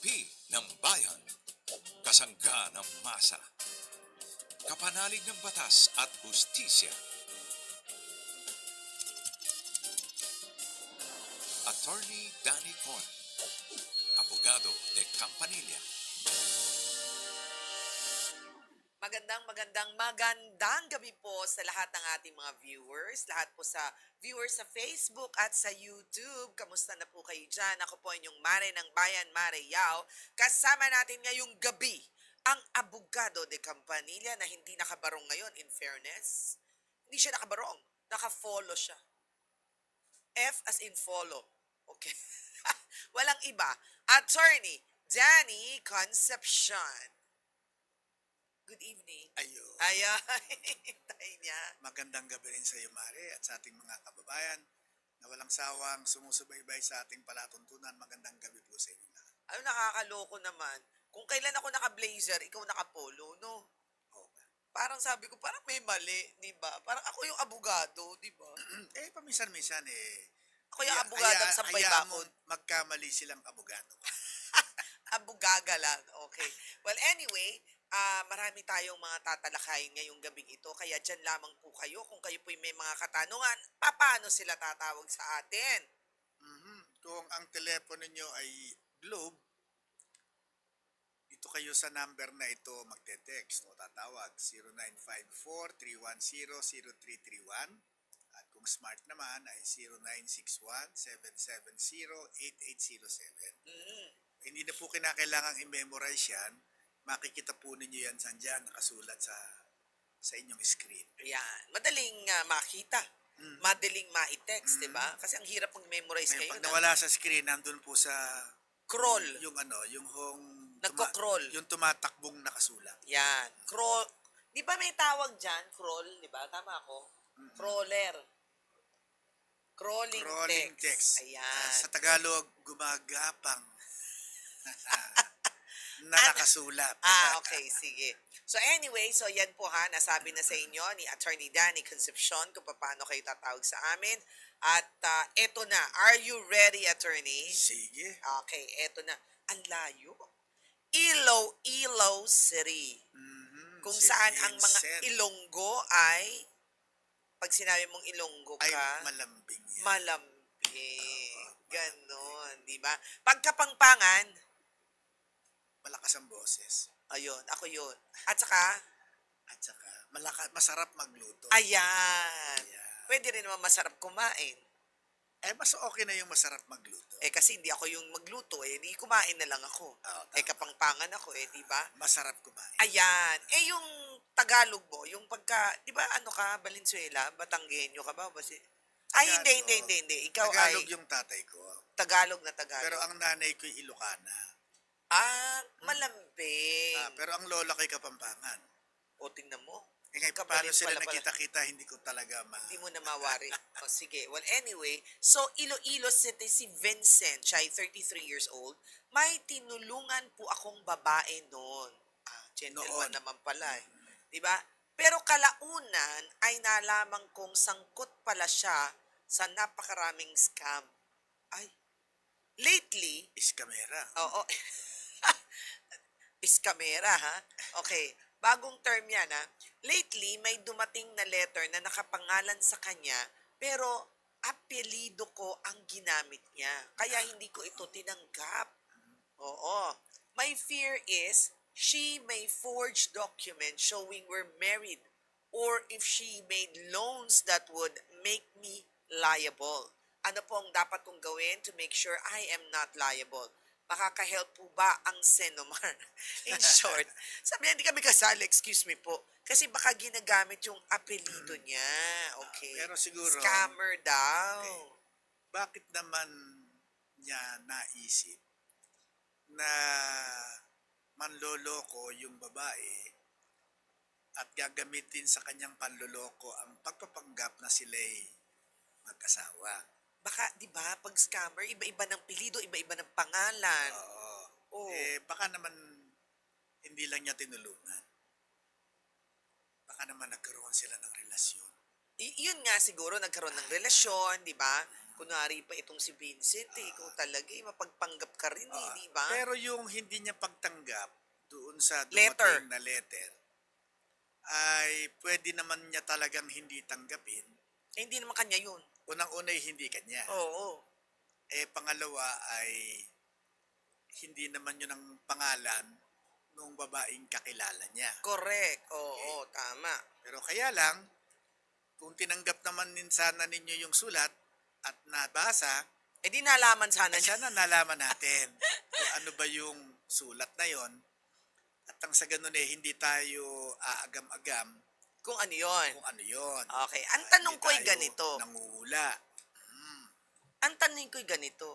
Kampi ng bayan, kasangga ng masa, kapanalig ng batas at hustisya. Attorney Danny Con, abogado de Campanilla. Magandang gabi po sa lahat ng ating mga viewers, lahat po sa viewers sa Facebook at sa YouTube. Kamusta na po kayo dyan? Ako po inyong Mare ng Bayan, Mare Yao. Kasama natin ngayong gabi ang abogado de Campanilla na hindi nakabarong ngayon, in fairness. Hindi siya nakabarong, naka-follow siya. F as in follow. Okay. Walang iba. Attorney Danny Concepcion. Good evening. Ayun. Ayan. Hintay niya. Magandang gabi rin sa iyo, Mare, at sa ating mga kababayan na walang sawang sumusubaybay sa ating palatuntunan. Magandang gabi po sa inyo lahat. Ano, nakakaloko naman. Kung kailan ako naka-blazer, ikaw naka-polo, no? Oo. Parang sabi ko, parang may mali, di ba? Parang ako yung abogado, di ba? Paminsan-minsan Ako yung abogado sa sampay hayaan bakod. mo magkamali silang abogado. Abugaga lang. Okay. Well, anyway, marami tayong mga tatalakayin ngayong gabing ito. Kaya dyan lamang po kayo. Kung kayo po may mga katanungan, paano sila tatawag sa atin? Kung ang telepono nyo ay Globe, dito kayo sa number na ito magte-text o tatawag 0954-310-0331 at kung smart naman ay 0961-770-8807. Hindi na po kinakailangang i-memorize yan. Makikita po ninyo yan dyan nakasulat sa inyong screen. Ayan. Madaling makita. Madaling ma-text, di ba? Kasi ang hirap mag-memorize Ngayon, kayo. pag nawala sa screen, nandun po sa Crawl. yung Nagko-crawl. yung tumatakbong nakasulat. Yan. Crawl. Di ba may tawag dyan? Crawl, di ba? Tama ako? Crawler. Crawling text. Ayan. Sa Tagalog, gumagapang na nakasulat. Okay, sige. So anyway, so yan po ha, nasabi na sa inyo ni Attorney Danny Concepcion kung paano kayo tatawag sa amin. At eto na, are you ready, Attorney? Sige. Okay, eto na. Ang layo. Iloilo City. Kung Si saan ang mga Vincent Ilonggo ay, pag sinabi mong Ilonggo ay ka, malambing yan. malambing. Ganon, di ba? Pagkapangpangan, Malakas ang boses. ayun, ako yun. At saka, At saka, masarap magluto. ayan. Pwede rin naman masarap kumain. Mas okay na yung masarap magluto. Kasi hindi ako yung magluto, di kumain na lang ako. tama. Kapangpangan ako, di ba? Masarap kumain. Ayan. Yung Tagalog mo, yung pagka, di ba ano ka, Valenzuela, Batanggenyo ka ba? Ay, hindi. Ikaw Tagalog ay yung tatay ko. Tagalog na Tagalog. Pero ang nanay ko'y Ilocana. Malambing. Pero ang lola ko'y Kapampangan. O, tingnan mo. Ngayon, Kapalit paano sila pala. nakita-kita, hindi ko talaga Hindi mo na mawari. O, sige. Well, anyway, so Iloilo City, si Vincent, siya ay 33 years old, may tinulungan po akong babae noon. Gentleman Noon. naman pala eh. Diba? Pero kalaunan ay nalaman kong sangkot pala siya sa napakaraming scam. Ay, lately, Iskamera. oo, iskamera ha? Okay, bagong term yan ha? Lately, may dumating na letter na nakapangalan sa kanya, pero apelido ko ang ginamit niya. Kaya hindi ko ito tinanggap. Oo. My fear is, she may forge documents showing we're married, or if she made loans that would make me liable. Ano po ang dapat kong gawin to make sure I am not liable? Makaka-help po ba ang Senomar? In short, sabi niya, hindi kami kasali, excuse me po. Kasi baka ginagamit yung apelido niya. Okay. Pero siguro, Scammer daw. bakit naman niya naisip na manloloko yung babae at gagamitin sa kanyang panloloko ang pagpapanggap na sila'y mag-asawa? Baka, di ba, pag scammer, iba-iba ng pilido, iba-iba ng pangalan. Oo. Oh. Baka naman hindi lang niya tinulungan. Baka naman nagkaroon sila ng relasyon. Yun nga siguro, nagkaroon ng relasyon, di ba? Kunwari pa itong si Vincent eh, ikaw talaga eh, mapagpanggap ka rin eh, Ah, di ba? pero yung hindi niya pagtanggap doon sa Letter. dumating na letter, ay pwede naman niya talagang hindi tanggapin. Eh, hindi naman kanya yun. Unang-una ay hindi kanya. Oo. Pangalawa ay hindi naman yun ang pangalan nung babaeng kakilala niya. Correct. Oo, tama. Pero kaya lang, kung tinanggap naman din sana ninyo yung sulat at nabasa, Eh, di nalaman sana ay niya. sana nalaman natin kung ano ba yung sulat na yon. At ang sa ganun hindi tayo aagam-agam Kung ano yun. kung ano yon. Okay. Ang tanong ko ay Hindi tayo ganito. nanguhula. Ang tanong ko ay ganito.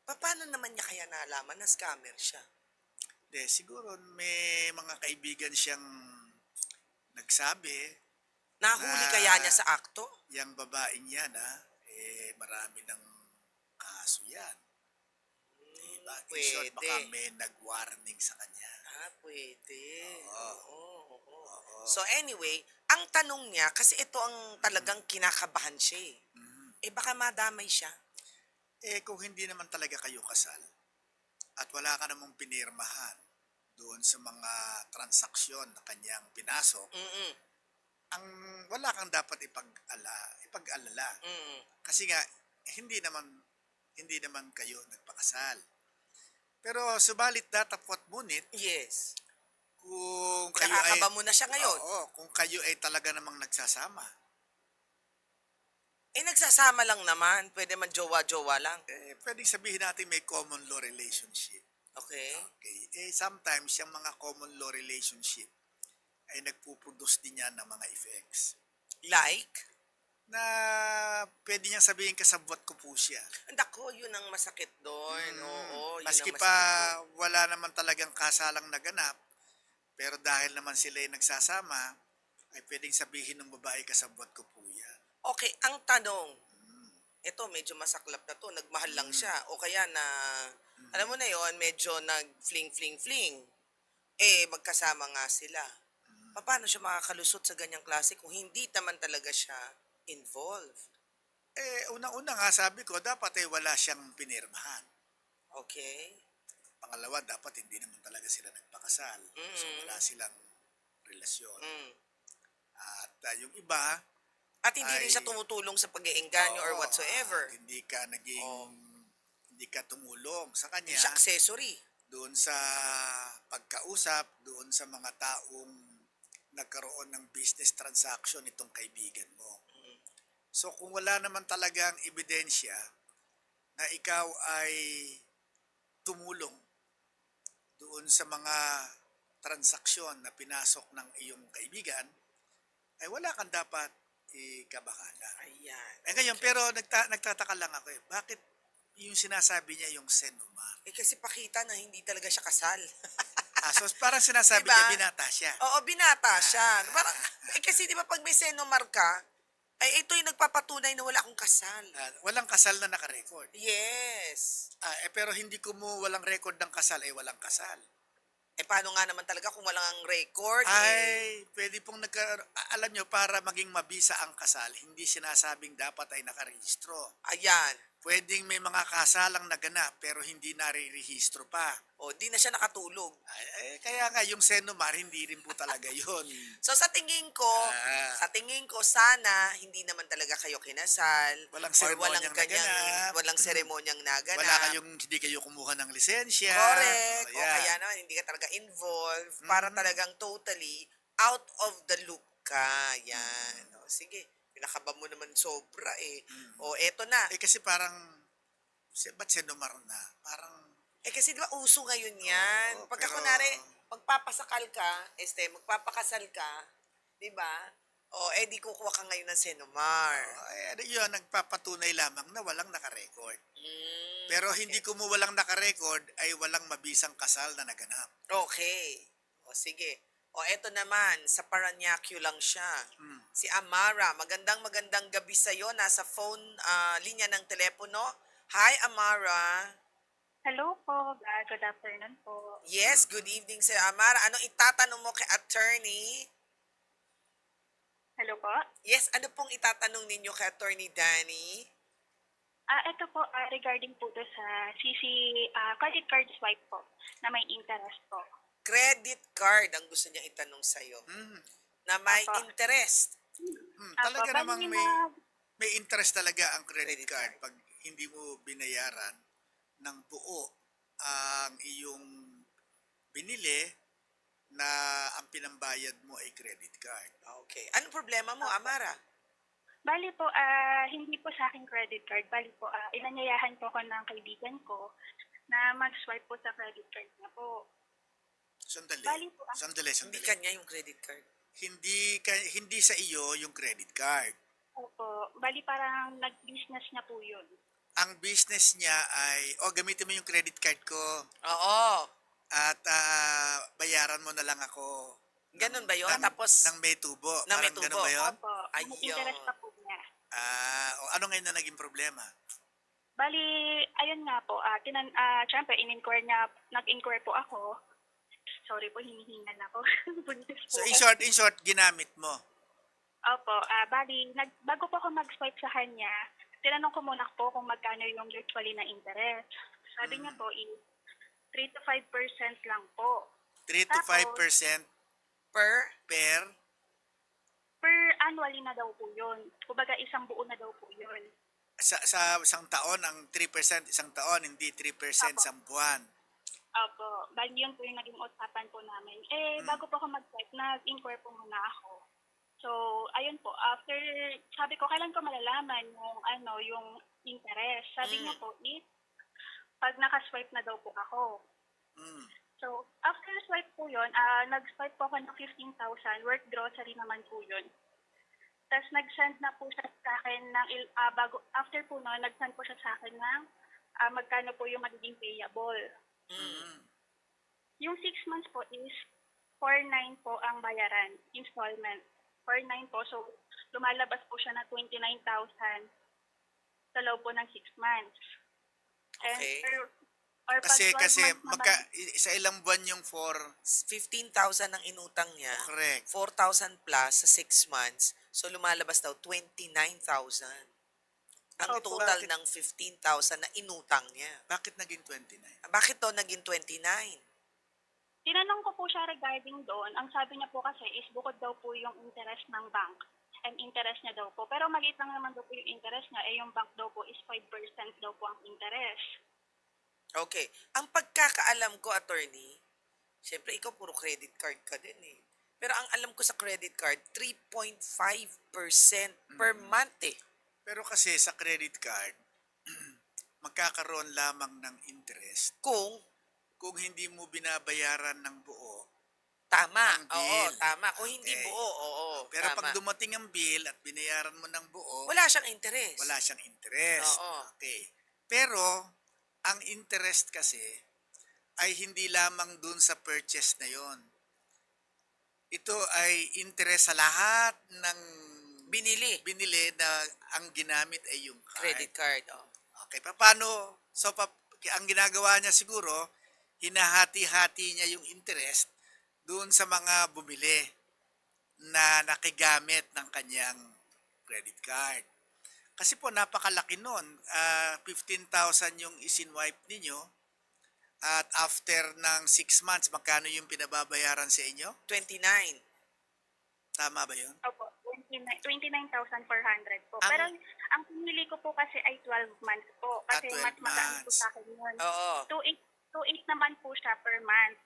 Paano naman niya kaya nalaman na scammer siya? Siguro may mga kaibigan siyang nagsabi, Nahuli Na- kaya niya sa akto? yung babaeng yan marami ng kaso yan. Diba? In short, Pwede. baka may nag-warning sa kanya. Pwede. Oo. Oo. Oo. So anyway, ang tanong niya, kasi ito ang talagang kinakabahan siya eh. Eh baka madamay siya. Kung hindi naman talaga kayo kasal at wala ka namang pinirmahan doon sa mga transaksyon na kanyang pinasok, Mm-mm. ang wala kang dapat ipag-alala. Mm-mm. Kasi nga, hindi naman kayo nagpakasal. Pero subalit datapot ngunit, Yes. kung kayo ay... Nakakaba mo na siya ngayon. Oo, kung kayo ay talaga namang nagsasama, Eh nagsasama lang naman. Pwede man jowa-jowa lang. pwedeng sabihin natin may common law relationship. Okay? Okay. Sometimes, yung mga common law relationship ay nagpuproduce din yan ng mga effects. Like? Na pwede niyang sabihin kasabwat ko po siya. Andako, yun ang masakit doon. Oo, yun Maski ang pa masakit doon. wala naman talagang kasalang naganap, pero dahil naman sila ay nagsasama, ay pwedeng sabihin ng babae kasabwat ko po yan. Okay, ang tanong, ito medyo masaklap na to, nagmahal lang siya. O kaya na, alam mo na yon medyo nag-fling-fling-fling. Eh, magkasama nga sila. Paano siya makakalusot sa ganyang klase kung hindi naman talaga siya involved? Unang-una nga sabi ko, dapat ay wala siyang pinirmahan. Okay? Pangalawa, dapat hindi naman talaga sila nagpakasal. So wala silang relasyon. Mm. At yung iba, At hindi rin Ay, siya tumutulong sa pag-iengganyo or oo, whatsoever. at hindi ka Oo. hindi ka tumulong sa kanya Siya accessory. doon sa pagkausap, doon sa mga taong nagkaroon ng business transaction itong kaibigan mo. So kung wala naman talagang ebidensya na ikaw ay tumulong doon sa mga transaksyon na pinasok ng iyong kaibigan, ay wala kang dapat ikabahala. Ayan. Ngayon, pero nagtataka lang ako bakit yung sinasabi niya yung Senomar? Eh kasi pakita na hindi talaga siya kasal. So parang sinasabi Diba? niya binata siya. Oo, binata siya. Parang, kasi di ba pag may senomar ka, ay ito yung nagpapatunay na wala akong kasal. Walang kasal na nakarecord. Yes. Pero hindi ko mo walang record ng kasal, walang kasal. Eh paano nga naman talaga kung walang record? Ay, pwede pong alam nyo, para maging mabisa ang kasal, hindi sinasabing dapat ay nakarehistro. Ayan. Pwedeng may mga kasalang naganap pero hindi narirehistro pa. O, di na siya nakatulog. Kaya nga yung Senomar, hindi rin po talaga yun. So sa tingin ko, sana hindi naman talaga kayo kinasal. Walang or walang seremonyang naganap. walang seremonyang naganap. Hindi kayo kumuha ng lisensya. Correct. O Ayan. kaya naman, hindi ka talaga involved. Para talagang totally out of the loop ka. Yan. O, sige. Pinakaba mo naman sobra eh. O, eto na. Kasi parang, ba't Senomar na? Parang, Kasi di ba uso ngayon yan? Oo, Pagka pero- kunwari, magpapasakal ka, magpapakasal ka, di ba? O, di kukuha ka ngayon ng Senomar. yun, nagpapatunay lamang na walang nakarecord. Mm, Pero okay. hindi ko mo walang nakarecord ay walang mabisang kasal na naganap. Okay. O, sige. O, eto naman, sa Paranaque lang siya. Hmm. Si Amara, magandang gabi sa'yo. Nasa phone, linya ng telepono. Hi, Amara. Hello po, good afternoon po. Yes, good evening, Sir Amara. Anong itatanong mo kay attorney? Hello po. Yes, ano pong itatanong ninyo kay attorney Danny? Ito po, regarding po to sa credit card swipe po na may interest po. Credit card ang gusto niya itanong sa'yo. Mm. Na may Opo. interest. Talaga Bali namang may interest talaga ang credit Credit card card. pag hindi mo binayaran ng buo ang iyong binili na ang pinambayad mo ay credit card. Okay. Anong problema mo, Amara? Bali po, hindi po sa akin credit card. Bali po, inanyayahan po ako ng kaibigan ko na mag-swipe po sa credit card niya po. Sandali. Bali po, Sandali. Hindi kanya yung credit card. Hindi sa iyo yung credit card. Opo. Bali parang nag-business niya po yun. Ang business niya ay, gamitin mo yung credit card ko Oo. at bayaran mo na lang ako. Ganun ba yun? Ng- Tapos, ng may tubo. ng may Parang ganun tubo. ba yun? Opo. May Ayun. interest pa po niya. Ano ngayon na naging problema? Bali, ayun nga po, syempre, nag-inquire po ako. Sorry po, hinihingal ako. Buntis po. So in short, ginamit mo. Opo, bali, bago po ako mag-swipe sa kanya, tinanong ko muna po kung magkano yung usually na interest. Sabi niya po, 3 to 5% lang po. 3 to 5% per Per annually na daw po yun. Kumbaga, isang buo na daw po yun. sa isang taon, ang 3% isang taon, hindi 3% isang buwan. Opo, bali yun po yung naging usapan po namin. Bago po ako mag-swipe, nag-inquire po muna ako. So, ayun po, after, sabi ko, kailan ko malalaman yung interest? Sabi niya po, pag nakaswipe na daw po ako. Mm. So, after swipe po yun, nag-swipe po ako ng 15,000, worth grocery naman po yun. Tapos nag-send na po siya sa akin after po noon, nag-send po siya sa akin ng magkano po yung magiging payable. Mm. Yung 6 months po is 4,900 po ang bayaran, installment. 4,900 po, so lumalabas po siya na 29,000 sa loob po ng 6 months. And Okay. or pag 12 Kasi months naman, sa ilang buwan yung 15,000 ang inutang niya. correct. 4,000 plus sa 6 months. So, lumalabas daw 29,000. Ang Opo. total Bakit? ng 15,000 na inutang niya. Bakit naging 29? Bakit to naging 29? tinanong ko po siya regarding doon. Ang sabi niya po kasi is bukod daw po yung interest ng bank and interest niya daw po. Pero maliit lang naman daw po yung interest niya, yung bank daw po is 5% daw po ang interest. Okay. Ang pagkakaalam ko, attorney, siyempre ikaw puro credit card ka din eh. Pero ang alam ko sa credit card, 3.5% per month eh. Pero kasi sa credit card, magkakaroon lamang ng interest kung hindi mo binabayaran ng buo. Tama. Ang Oo, bill. tama. Kung hindi Okay. buo, oo. Pero tama. pag dumating ang bill at binayaran mo ng buo, Wala siyang interest. wala siyang interest. Oo. Okay. Pero, ang interest kasi ay hindi lamang dun sa purchase na yon. Ito ay interest sa lahat ng Binili. binili na ang ginamit ay yung card. Credit card. Oh. Okay, paano? So, ang ginagawa niya siguro, hinahati-hati niya yung interest doon sa mga bumili na nakigamit ng kanyang credit card. Kasi po, napakalaki nun. 15,000 yung isinwipe ninyo. At after ng 6 months, magkano yung pinababayaran sa inyo? 29. Tama ba yun? Opo, 29,400 po. Ang- Pero ang pinili ko po kasi ay 12 months po. Kasi 12 mas magaan po months. sa akin yun. Oo. 2,800 naman po siya per month.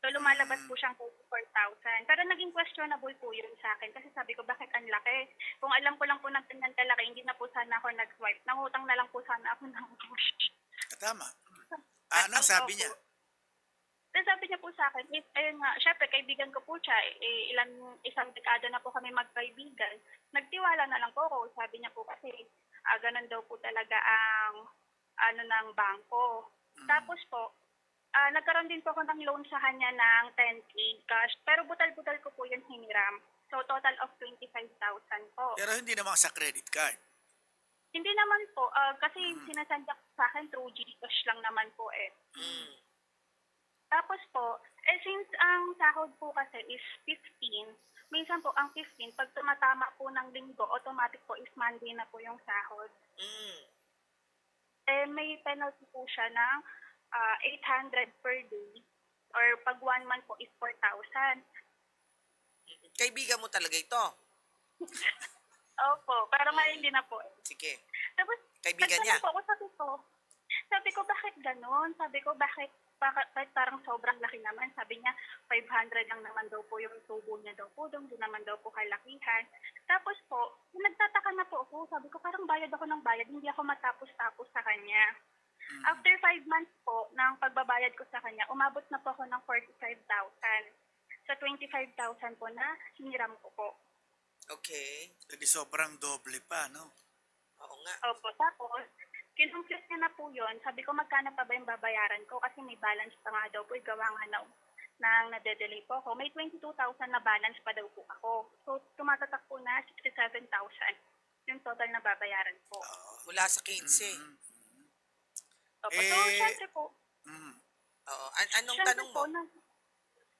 So, lumalabas po siyang 34,000. Pero naging questionable po yun sa akin. Kasi sabi ko, bakit ang laki? Kung alam ko lang po ng ganyan kalaki, hindi na po sana ako nag-swipe. Nangutang na lang po sana ako ng cash. Tama. Anong sabi niya? Tapos sabi niya po sa akin, ayun nga, syempre, kaibigan ko po siya. Isang dekada na po kami magkaibigan. Nagtiwala na lang po ako. Sabi niya po kasi, ganun daw po talaga ang ng bangko. Tapos po, nagkaroon din po ako ng loan sa kanya ng 10K cash. Pero butal-butal ko po yun hiniram. So, total of 25,000 po. Pero hindi naman sa credit card. Hindi naman po, kasi sinasanda ko sa akin through GCash lang naman po eh. Mm. Tapos po, since ang sahod po kasi is 15, minsan po ang 15, pag tumatama po ng linggo, automatic po is Monday na po yung sahod. Mm. may penalty po siya ng 800 per day or pag 1 month po is 4,000. Kaibigan mo talaga ito. Opo, pero ngayon hindi na po. Sige. Tapos, Kaibigan nagtanong niya. po ako, sabi ko, bakit ganon? Sabi ko, bakit parang sobrang laki naman? Sabi niya, 500 lang naman daw po yung tubo niya daw po doon, hindi naman daw po kalakihan. Tapos po, nagtataka na po ako, sabi ko, parang bayad ako ng bayad, hindi ako matapos-tapos sa kanya. After 5 months po ng pagbabayad ko sa kanya, umabot na po ako ng 45,000. Sa 25,000 po na hiniram ko po. Okay. Hindi sobrang doble pa, no? Oo nga. Opo, tapos, kinumplis niya na po yun. Sabi ko, magkano pa ba yung babayaran ko? Kasi may balance pa nga daw po, gawa nga nang nade-delay po ako. May 22,000 na balance pa daw po ako. So, tumatatak po na 67,000 yung total na babayaran ko. Mula sa 15. Opo, so, Eh, syempre po, Oo. Anong syempre tanong po, mo?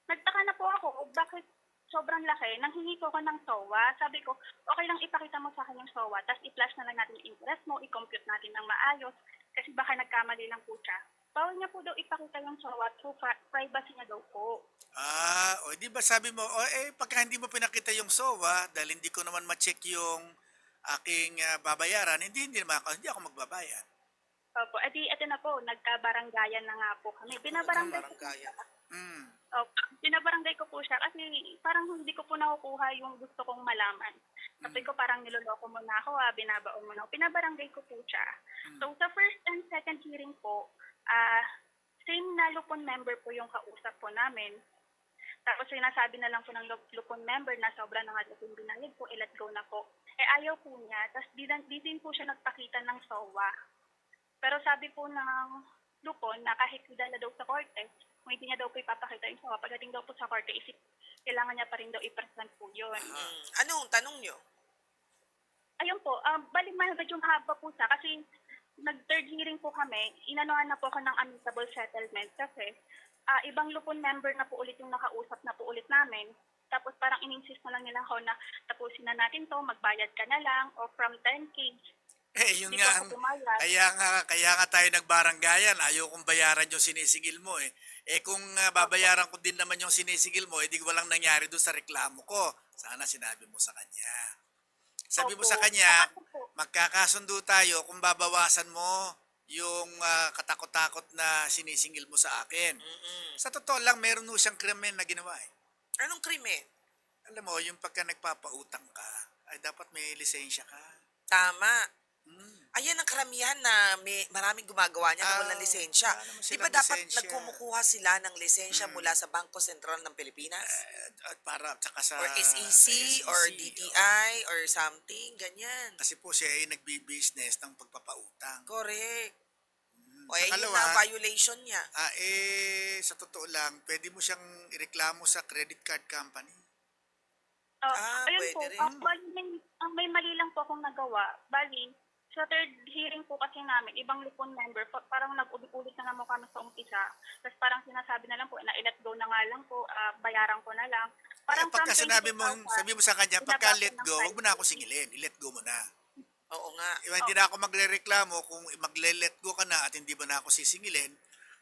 nagtaka na po ako, bakit sobrang laki, nanghingi ko ng SOA. Sabi ko, okay lang ipakita mo sa akin yung SOA, tapos i-flash na lang natin yung interest mo, i-compute natin ng maayos, kasi baka nagkamali lang po siya. Bawal niya po daw ipakita yung SOA through privacy niya daw po. o di ba sabi mo, pagka hindi mo pinakita yung SOA, dahil hindi ko naman ma-check yung aking babayaran, hindi ako magbabayad. Opo, ito na po, nagkabaranggayan na nga po kami. Binabarangay ko po Baranggayan. siya. Mm. Opo, binabarangay ko po siya kasi parang hindi ko po nakukuha yung gusto kong malaman. Sabi ko parang niloloko mo na ako, binabaon mo na ako. Pinabarangay ko po siya. So sa first and second hearing po, same na Lupon member po yung kausap po namin. Tapos sinasabi na lang po ng Lupon member na sobra na nga yung binayad po, let go na po. Ayaw po niya, tapos di din po siya nagpakita ng SOA. Pero sabi po ng Lupon na kahit dala daw sa korte, kung hindi niya daw po ipapakita yung SOA, pagdating daw po sa korte, kailangan niya pa rin daw i-present po yun. Anong tanong nyo? Ayun po, balik yung haba po siya kasi nag-third hearing po kami, inanuhan na po ako ng amicable settlement kasi ibang Lupon member na po ulit yung nakausap na po ulit namin. Tapos parang in-insist na lang nila ako na tapusin na natin to, magbayad ka na lang, o from 10K. Yun Hindi nga, po ako pumayag. kaya nga tayo nagbaranggayan, ayaw kong bayaran yung sinisigil mo eh. Kung babayaran ko din naman yung sinisigil mo, di walang nangyari doon sa reklamo ko. Sana sinabi mo sa kanya. Sabi mo Opo. sa kanya, Opo. magkakasundo tayo kung babawasan mo yung katakot-takot na sinisingil mo sa akin. Sa totoo lang, meron mo siyang krimen na ginawa eh. Anong krimen? Alam mo, yung pagka nagpapautang ka, ay dapat may lisensya ka. Tama. Ayan ang karamihan na maraming gumagawa niya na walang lisensya. wala naman Di silang ba dapat lisensya. nagkumukuha sila ng lisensya mula sa Bangko Sentral ng Pilipinas? At para, tsaka sa... Or SEC, or DTI, or something, ganyan. Kasi po siya ay nagbi-business ng pagpapautang. Correct. O yun Pangalawa, na violation niya. sa totoo lang, pwede mo siyang ireklamo sa credit card company. Ayun pwede po, rin. bali, may mali lang po akong nagawa. Bali, sa third hearing po kasi namin, ibang Lupon member, parang nag-ulit na naman kami sa umpisa. Tapos parang sinasabi na lang po, na i-let go na nga lang po, bayaran ko na lang. Parang Pagka from sinabi mo, 22,000, sabi mo sa kanya, pagka binaba ko let ng go, huwag mo na ako singilin. I-let go mo na. Oo nga. Hindi na ako magre-reklamo kung magle-let go ka na at hindi ba na ako sisingilin.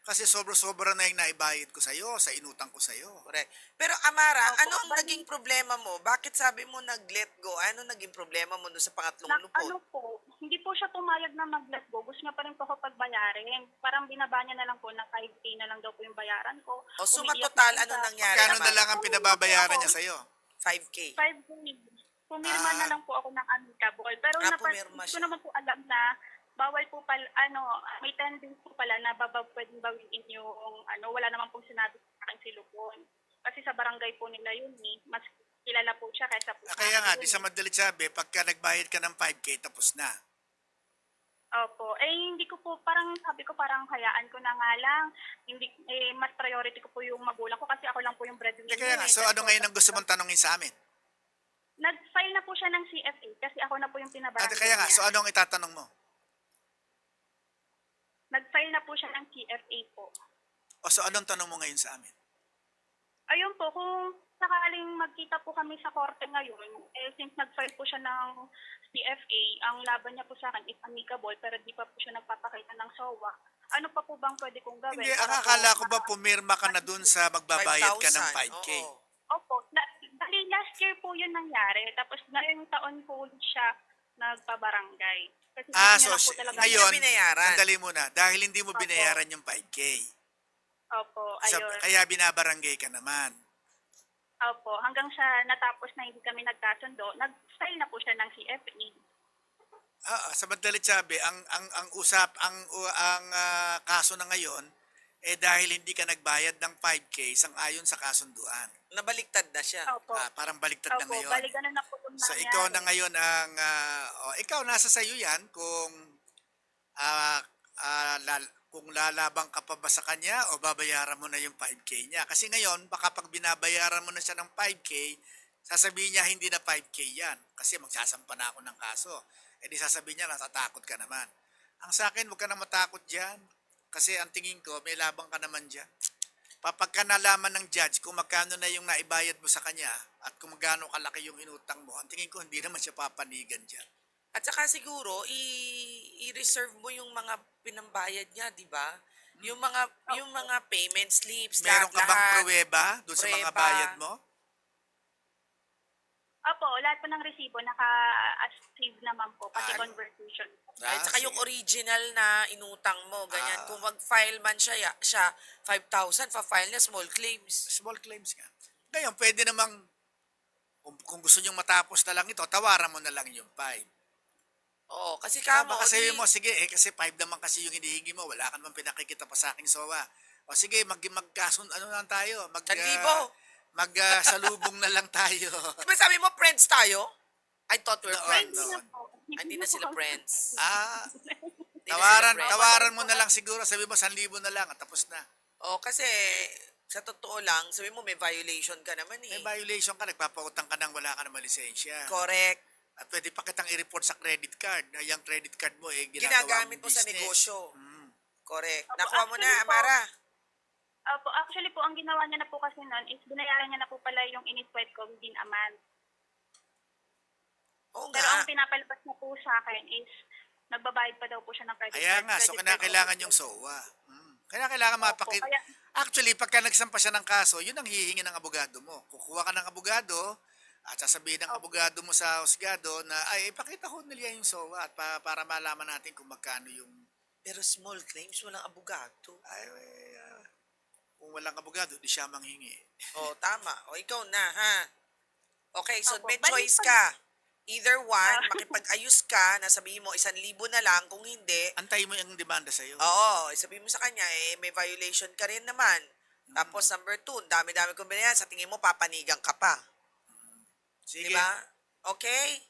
Kasi sobra-sobra na yung naibayad ko sa'yo, sa inutang ko sa'yo. Correct. Pero Amara, Opo, anong bali- naging problema mo? Bakit sabi mo nag-let go? Ano naging problema mo doon sa pangatlong lupon? Ano po, hindi po siya pumayag na mag-let go. Gusto niya pa rin po ako pagbayarin. Parang binaba niya na lang po na 5K na lang daw po yung bayaran ko. O suma Umiiyak total, na ano siya. nangyari? Kano na Amara? lang ang pinababayaran niya sa'yo? 5K. 5K. Pumirma na lang po ako ng amicable. Pero pumirma hindi ko siya. naman po alam na bawal po pala, may 10 days po pala na pwedeng bawiin yung, wala naman pong sinabi sa akin si Lupon. Kasi sa barangay po nila yun mas kilala po siya kaysa po Kaya nga, akin di yun sa madalit sabi, pagka nagbayad ka ng 5K, tapos na. Opo. Hindi ko po, sabi ko hayaan ko na nga lang. Hindi, mas priority ko po yung magulang ko kasi ako lang po yung breadwinner. Kaya nga, so ano ngayon ang gusto mong tanongin sa amin? Nag-file na po siya ng CFA kasi ako na po yung pinabarangay Kaya nga, niya. so anong itatanong mo? Nag-file na po siya ng CFA po. O so anong tanong mo ngayon sa amin? Ayun po, kung sakaling magkita po kami sa korte ngayon, since nag-file po siya ng CFA, ang laban niya po sa akin is amicable pero di pa po siya nagpapakita ng SOWA. Ano pa po bang pwede kong gawin? Hindi, para akala po ko ba pumirma ka na dun sa magbabayad ka ng 5,000, 5K? oo. Opo. Bali, last year po yun nangyari. Tapos ngayong taon po siya nagpabarangay. Kasi Ah, hindi so niya na po talaga. ngayon, Hindi na binayaran. sandali muna, dahil hindi mo Opo. binayaran yung 5K, Opo, ayun. kaya binabarangay ka naman. Opo, hanggang sa natapos na hindi kami nagkasundo, nag-file na po siya ng CFA. Sa madalit sabi, ang kaso na ngayon, dahil hindi ka nagbayad ng 5K sang-ayon sa kasunduan. Nabaliktad na siya. Opo. Parang baliktad na Opo, ngayon. bali ganun na po yung So nangyari. ikaw na ngayon ang ikaw nasa sayo yan kung kung lalabang ka pa ba sa kanya o babayaran mo na yung 5K niya. Kasi ngayon baka pag binabayaran mo na siya ng 5K, sasabihin niya hindi na 5K yan kasi magsasampa na ako ng kaso. Di sasabihin niya natatakot ka naman. Ang sa akin, huwag ka na matakot diyan kasi ang tingin ko may labang ka naman diyan. Pagka nalaman ng judge kung magkano na yung naibayad mo sa kanya at kung magkano kalaki yung inutang mo, ang tingin ko hindi naman siya papanigan dyan. At saka siguro, i-reserve mo yung mga pinambayad niya, di ba? Yung mga payment slips, Meron ka bang lahat. pruweba doon sa mga Pruweba. bayad mo? Opo, lahat po ng resibo naka-save naman po, pati Ah, conversation. At saka yung sige. original na inutang mo, ganyan. Ah. Kung mag-file man siya 5,000, pa-file niya small claims. Small claims nga. Ngayon, pwede namang, kung gusto nyong matapos na lang ito, tawaran mo na lang yung 5. Oo, kasi Tama kamo, kasi mo, sige, kasi 5 naman kasi yung hinihingi mo, wala ka naman pinakikita pa sa aking sowa. O sige, ano lang tayo, 1,000. salubong na lang tayo. Diba sabi mo, friends tayo? I thought we're Noon, friends. noon. Hindi na sila friends. Hindi na sila friends. Tawaran mo na lang siguro, sabi mo 1,000 na lang at tapos na. Oo, kasi sa totoo lang, sabi mo may violation ka naman eh. May violation ka, nagpapautang ka ng wala ka naman lisensya. Correct. At pwede pa kitang i-report sa credit card na yung credit card mo Ginagamit mo mong sa business. negosyo. Mm. Correct. Opo, Nakuha mo na, actually po, Amara. Opo, actually po, ang ginawa niya na po kasi noon is binayaran niya na po pala yung in-swipe ko within a month. Oo Pero nga. ang pinapalabas niya po sa akin is nagbabayad pa daw po siya ng credit Kaya card. nga, so Credit card kinakailangan also. yung SOA. Kailangan Opo, mapakita. kaya, Actually, pagka nagsampa siya ng kaso, yun ang hihingi ng abogado mo. Kukuha ka ng abogado at sasabihin ng abogado mo sa husgado na, ay, ipakita ko nila yung SOA at para malaman natin kung magkano yung, Pero small claims, walang abogado. kung walang abogado, di siya manghingi. Oh, tama. O, ikaw na, ha? Okay, so Opo, may bali choice pag- ka. Either one, makipag-ayos ka, na sabihin mo 1,000 na lang. Kung hindi, Antay mo yung demanda sa'yo. oo, sabihin mo sa kanya, may violation ka rin naman. Tapos number 2, dami-dami kong binayan. Sa tingin mo, papanigang ka pa. Sige. Di ba? Okay?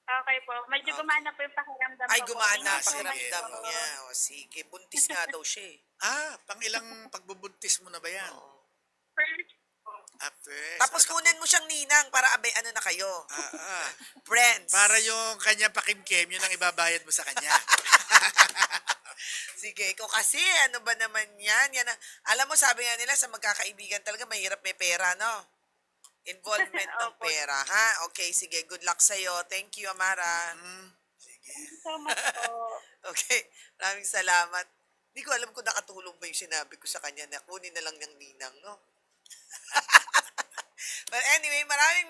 okay po, medyo Okay. gumana po yung pakiramdam Ay, ko po. gumana Thank you ang so much pakiramdam po. niya. O, sige. Buntis nga daw siya eh. Pangilang pagbubuntis mo na ba yan? Oo. First, First. Tapos kunin mo siyang ninang para abay ano na kayo. Friends. Para yung kanya pakimkim, yun ang ibabayad mo sa kanya. Sige, ikaw kasi, ano ba naman yan? Alam mo, sabi nga nila, sa magkakaibigan talaga, mahirap may pera, no? Involvement ng Opo. pera, ha? Okay, sige, good luck sa'yo. Thank you, Amara. Sige. so much po. Okay, maraming salamat. Hindi ko alam kung nakatulong ba yung sinabi ko sa kanya na kunin na lang ng ninang, no? But anyway, maraming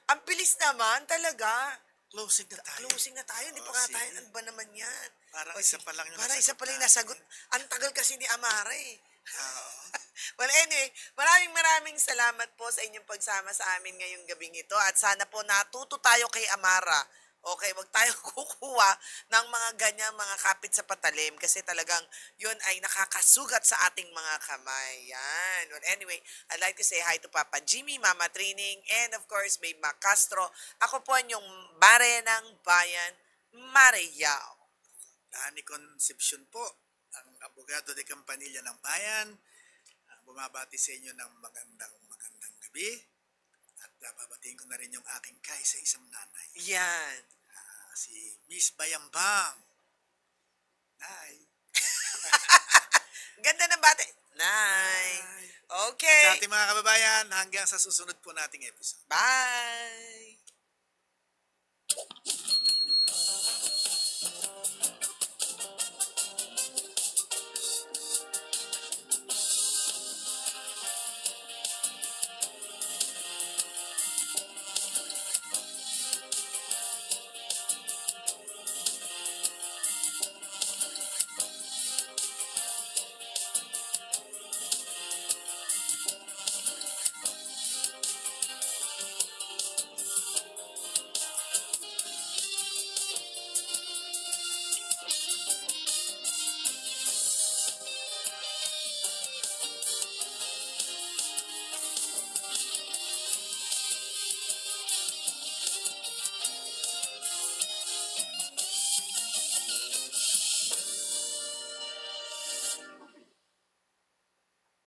ang bilis naman talaga. Closing na tayo. Closing na tayo, hindi pa Oh, nga sige. tayo. Ano ba naman yan? Parang O, isa sige. pa lang yung Parang nasagot isa pa lang yung natin. nasagot. Ang tagal kasi ni Amara eh. Oo. Well, anyway, maraming salamat po sa inyong pagsama sa amin ngayong gabing ito at sana po natuto tayo kay Amara. Okay, wag tayo kukuha ng mga ganyan mga kapit sa patalim kasi talagang yun ay nakakasugat sa ating mga kamay. Yan. Well, anyway, I'd like to say hi to Papa Jimmy, Mama Trining, and of course, Babe Mac Castro. Ako po yung Bare ng Bayan, Mariao. Dani Concepcion po, ang abogado de Campanilla ng Bayan. Bumabati sa inyo ng magandang gabi. At babatiin ko na rin yung aking kaisa-isang nanay. Yan. Si Miss Bayambang. Nay. Ganda ng bate. Nay. Sa Okay. ating mga kababayan, hanggang sa susunod po nating episode. Bye!